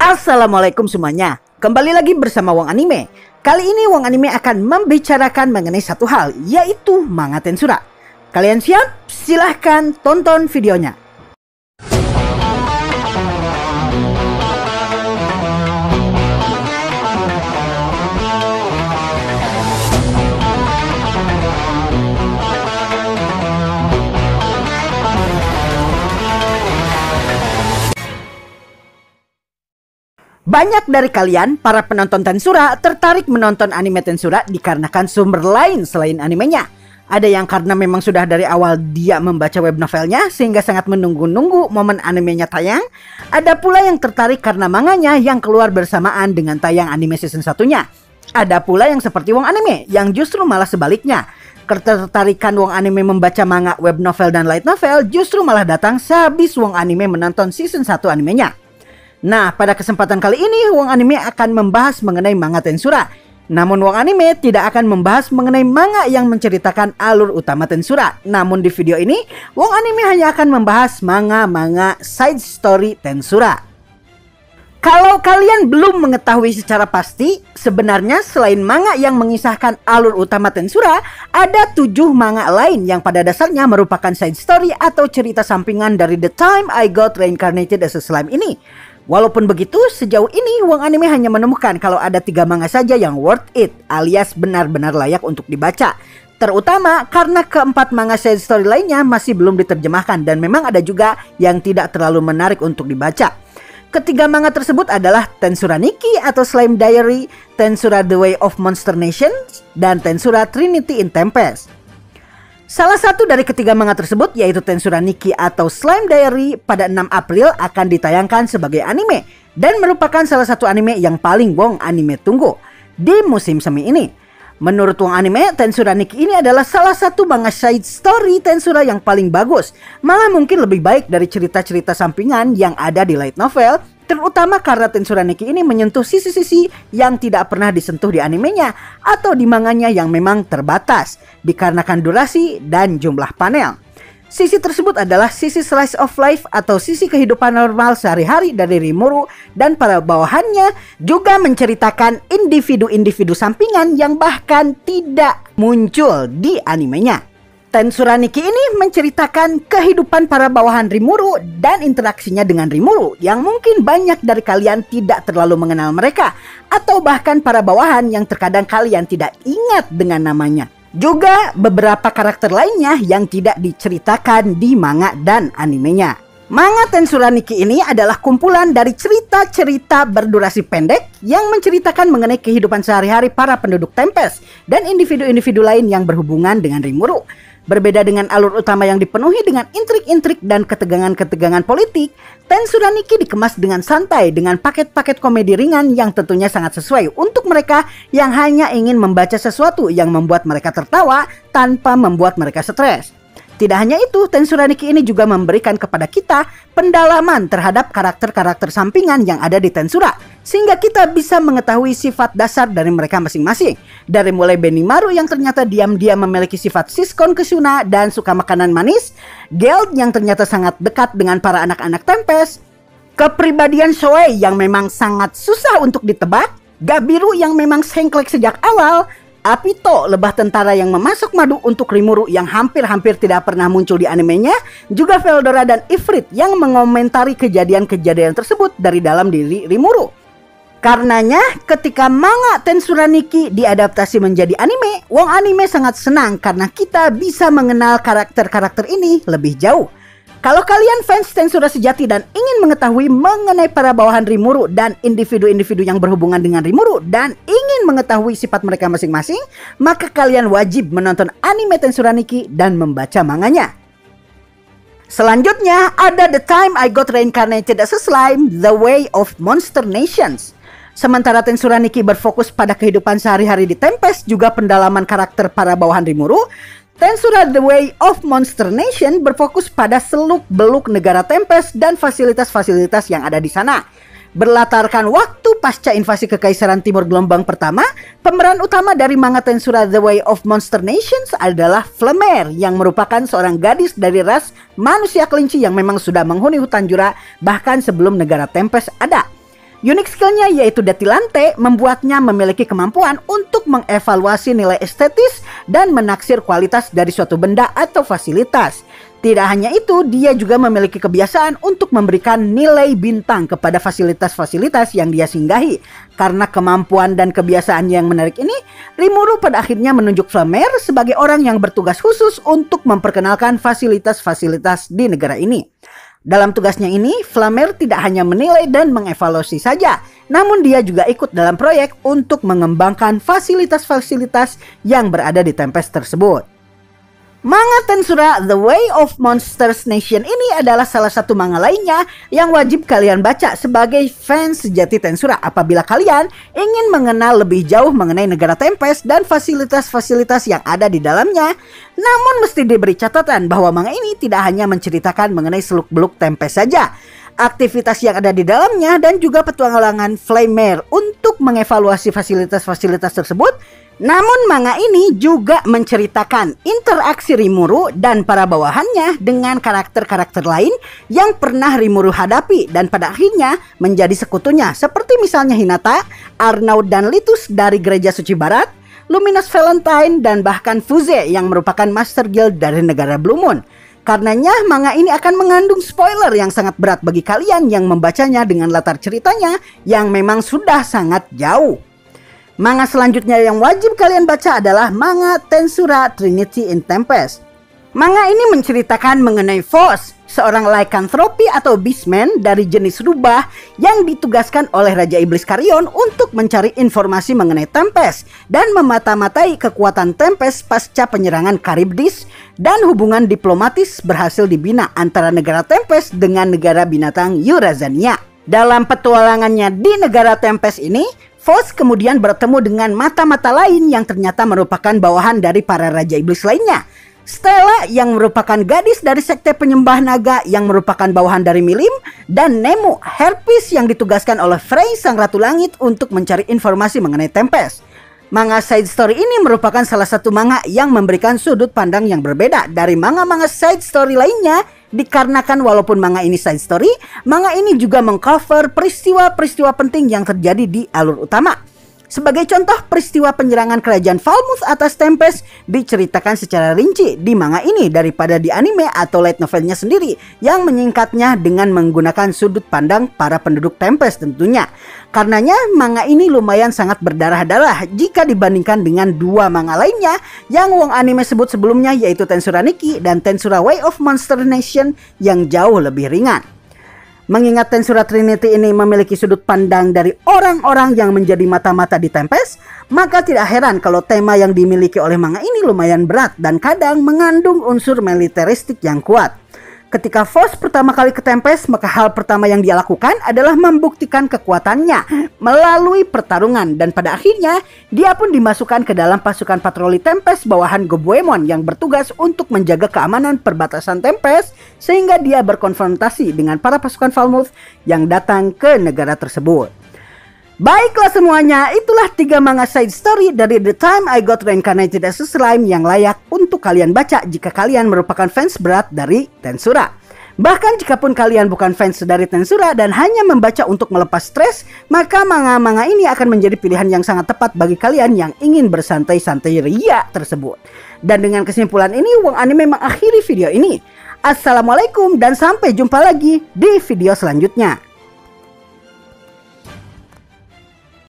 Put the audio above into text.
Assalamualaikum semuanya. Kembali lagi bersama Wong Anime. Kali ini Wong Anime akan membicarakan mengenai satu hal, yaitu manga Tensura. Kalian siap? Silahkan tonton videonya. Banyak dari kalian, para penonton Tensura, tertarik menonton anime Tensura dikarenakan sumber lain selain animenya. Ada yang karena memang sudah dari awal dia membaca web novelnya sehingga sangat menunggu-nunggu momen animenya tayang. Ada pula yang tertarik karena manganya yang keluar bersamaan dengan tayang anime season 1-nya. Ada pula yang seperti Wong Anime yang justru malah sebaliknya. Ketertarikan Wong Anime membaca manga, web novel, dan light novel justru malah datang sehabis Wong Anime menonton season 1 animenya. Nah, pada kesempatan kali ini Wong Anime akan membahas mengenai manga Tensura. Namun Wong Anime tidak akan membahas mengenai manga yang menceritakan alur utama Tensura. Namun di video ini Wong Anime hanya akan membahas manga-manga side story Tensura. Kalau kalian belum mengetahui secara pasti, sebenarnya selain manga yang mengisahkan alur utama Tensura, ada 7 manga lain yang pada dasarnya merupakan side story atau cerita sampingan dari The Time I Got Reincarnated as a Slime ini. Walaupun begitu, sejauh ini Wong Anime hanya menemukan kalau ada 3 manga saja yang worth it, alias benar-benar layak untuk dibaca. Terutama karena keempat manga side story lainnya masih belum diterjemahkan dan memang ada juga yang tidak terlalu menarik untuk dibaca. Ketiga manga tersebut adalah Tensura Nikki atau Slime Diary, Tensura The Way of Monster Nations, dan Tensura Trinity in Tempest. Salah satu dari ketiga manga tersebut yaitu Tensura Nikki atau Slime Diary pada 6 April akan ditayangkan sebagai anime dan merupakan salah satu anime yang paling Wong Anime tunggu di musim semi ini. Menurut Wong Anime, Tensura Nikki ini adalah salah satu manga side story Tensura yang paling bagus. Malah mungkin lebih baik dari cerita-cerita sampingan yang ada di light novel, terutama karena Tensura Nikki ini menyentuh sisi-sisi yang tidak pernah disentuh di animenya atau di manganya yang memang terbatas dikarenakan durasi dan jumlah panel. Sisi tersebut adalah sisi slice of life atau sisi kehidupan normal sehari-hari dari Rimuru dan para bawahannya, juga menceritakan individu-individu sampingan yang bahkan tidak muncul di animenya. Tensura Nikki ini menceritakan kehidupan para bawahan Rimuru dan interaksinya dengan Rimuru yang mungkin banyak dari kalian tidak terlalu mengenal mereka, atau bahkan para bawahan yang terkadang kalian tidak ingat dengan namanya. Juga beberapa karakter lainnya yang tidak diceritakan di manga dan animenya. Manga Tensura Nikki ini adalah kumpulan dari cerita-cerita berdurasi pendek yang menceritakan mengenai kehidupan sehari-hari para penduduk Tempest dan individu-individu lain yang berhubungan dengan Rimuru. Berbeda dengan alur utama yang dipenuhi dengan intrik-intrik dan ketegangan-ketegangan politik, Tensura Nikki dikemas dengan santai dengan paket-paket komedi ringan yang tentunya sangat sesuai untuk mereka yang hanya ingin membaca sesuatu yang membuat mereka tertawa tanpa membuat mereka stres. Tidak hanya itu, Tensura Nikki ini juga memberikan kepada kita pendalaman terhadap karakter-karakter sampingan yang ada di Tensura, sehingga kita bisa mengetahui sifat dasar dari mereka masing-masing. Dari mulai Benimaru yang ternyata diam-diam memiliki sifat siskon Kushuna dan suka makanan manis, Geld yang ternyata sangat dekat dengan para anak-anak Tempest, kepribadian Shoei yang memang sangat susah untuk ditebak, Gabiru yang memang sengklek sejak awal, Apito, lebah tentara yang memasok madu untuk Rimuru yang hampir-hampir tidak pernah muncul di animenya, juga Veldora dan Ifrit yang mengomentari kejadian-kejadian tersebut dari dalam diri Rimuru. Karenanya, ketika manga Tensura Nikki diadaptasi menjadi anime, Wong Anime sangat senang karena kita bisa mengenal karakter-karakter ini lebih jauh. Kalau kalian fans Tensura sejati dan ingin mengetahui mengenai para bawahan Rimuru dan individu-individu yang berhubungan dengan Rimuru dan ingin mengetahui sifat mereka masing-masing, maka kalian wajib menonton anime Tensura Nikki dan membaca manganya. Selanjutnya ada The Time I Got Reincarnated as a Slime, The Way of Monster Nations. Sementara Tensura Nikki berfokus pada kehidupan sehari-hari di Tempest, juga pendalaman karakter para bawahan Rimuru, Tensura The Way of Monster Nation berfokus pada seluk-beluk negara Tempest dan fasilitas-fasilitas yang ada di sana. Berlatarkan waktu pasca invasi Kekaisaran Timur gelombang pertama, pemeran utama dari manga Tensura The Way of Monster Nations adalah Flamer yang merupakan seorang gadis dari ras manusia kelinci yang memang sudah menghuni hutan Jura bahkan sebelum negara Tempest ada. Unik skillnya yaitu Detilante membuatnya memiliki kemampuan untuk mengevaluasi nilai estetis dan menaksir kualitas dari suatu benda atau fasilitas. Tidak hanya itu, dia juga memiliki kebiasaan untuk memberikan nilai bintang kepada fasilitas-fasilitas yang dia singgahi. Karena kemampuan dan kebiasaan yang menarik ini, Rimuru pada akhirnya menunjuk Flamer sebagai orang yang bertugas khusus untuk memperkenalkan fasilitas-fasilitas di negara ini. Dalam tugasnya ini, Flamer tidak hanya menilai dan mengevaluasi saja, namun dia juga ikut dalam proyek untuk mengembangkan fasilitas-fasilitas yang berada di Tempest tersebut. Manga Tensura The Way of Monsters Nation ini adalah salah satu manga lainnya yang wajib kalian baca sebagai fans sejati Tensura apabila kalian ingin mengenal lebih jauh mengenai negara Tempest dan fasilitas-fasilitas yang ada di dalamnya. Namun mesti diberi catatan bahwa manga ini tidak hanya menceritakan mengenai seluk-beluk Tempest saja. Aktivitas yang ada di dalamnya dan juga petualangan Flamer untuk mengevaluasi fasilitas-fasilitas tersebut. Namun manga ini juga menceritakan interaksi Rimuru dan para bawahannya dengan karakter-karakter lain yang pernah Rimuru hadapi dan pada akhirnya menjadi sekutunya, seperti misalnya Hinata, Arnaud dan Litus dari Gereja Suci Barat, Luminous Valentine, dan bahkan Fuze yang merupakan Master Guild dari negara Blue Moon. Karenanya manga ini akan mengandung spoiler yang sangat berat bagi kalian yang membacanya dengan latar ceritanya yang memang sudah sangat jauh. Manga selanjutnya yang wajib kalian baca adalah manga Tensura Trinity in Tempest. Manga ini menceritakan mengenai Phos, seorang lycanthropy atau beastman dari jenis rubah yang ditugaskan oleh Raja Iblis Carrion untuk mencari informasi mengenai Tempest dan memata-matai kekuatan Tempest pasca penyerangan Charybdis, dan hubungan diplomatis berhasil dibina antara negara Tempest dengan negara binatang Eurazania. Dalam petualangannya di negara Tempest ini, Phos kemudian bertemu dengan mata-mata lain yang ternyata merupakan bawahan dari para Raja Iblis lainnya. Stella yang merupakan gadis dari sekte penyembah naga yang merupakan bawahan dari Milim, dan Nemu, Herpes yang ditugaskan oleh Frey Sang Ratu Langit untuk mencari informasi mengenai Tempest. Manga side story ini merupakan salah satu manga yang memberikan sudut pandang yang berbeda dari manga-manga side story lainnya, dikarenakan walaupun manga ini side story, manga ini juga mengcover peristiwa-peristiwa penting yang terjadi di alur utama. Sebagai contoh, peristiwa penyerangan kerajaan Falmouth atas Tempest diceritakan secara rinci di manga ini daripada di anime atau light novelnya sendiri yang menyingkatnya dengan menggunakan sudut pandang para penduduk Tempest tentunya. Karenanya manga ini lumayan sangat berdarah-darah jika dibandingkan dengan dua manga lainnya yang wong anime sebut sebelumnya, yaitu Tensura Nikki dan Tensura Way of Monster Nation yang jauh lebih ringan. Mengingat Tensura Trinity ini memiliki sudut pandang dari orang-orang yang menjadi mata-mata di Tempest, maka tidak heran kalau tema yang dimiliki oleh manga ini lumayan berat dan kadang mengandung unsur militeristik yang kuat. Ketika Phos pertama kali ke Tempest, maka hal pertama yang dia lakukan adalah membuktikan kekuatannya melalui pertarungan, dan pada akhirnya dia pun dimasukkan ke dalam pasukan patroli Tempest bawahan Gobuemon yang bertugas untuk menjaga keamanan perbatasan Tempest, sehingga dia berkonfrontasi dengan para pasukan Falmouth yang datang ke negara tersebut. Baiklah semuanya, itulah 3 manga side story dari The Time I Got Reincarnated as a Slime yang layak untuk kalian baca jika kalian merupakan fans berat dari Tensura. Bahkan jikapun kalian bukan fans dari Tensura dan hanya membaca untuk melepas stres, maka manga-manga ini akan menjadi pilihan yang sangat tepat bagi kalian yang ingin bersantai-santai ria tersebut. Dan dengan kesimpulan ini, Wong Anime mengakhiri video ini. Assalamualaikum dan sampai jumpa lagi di video selanjutnya.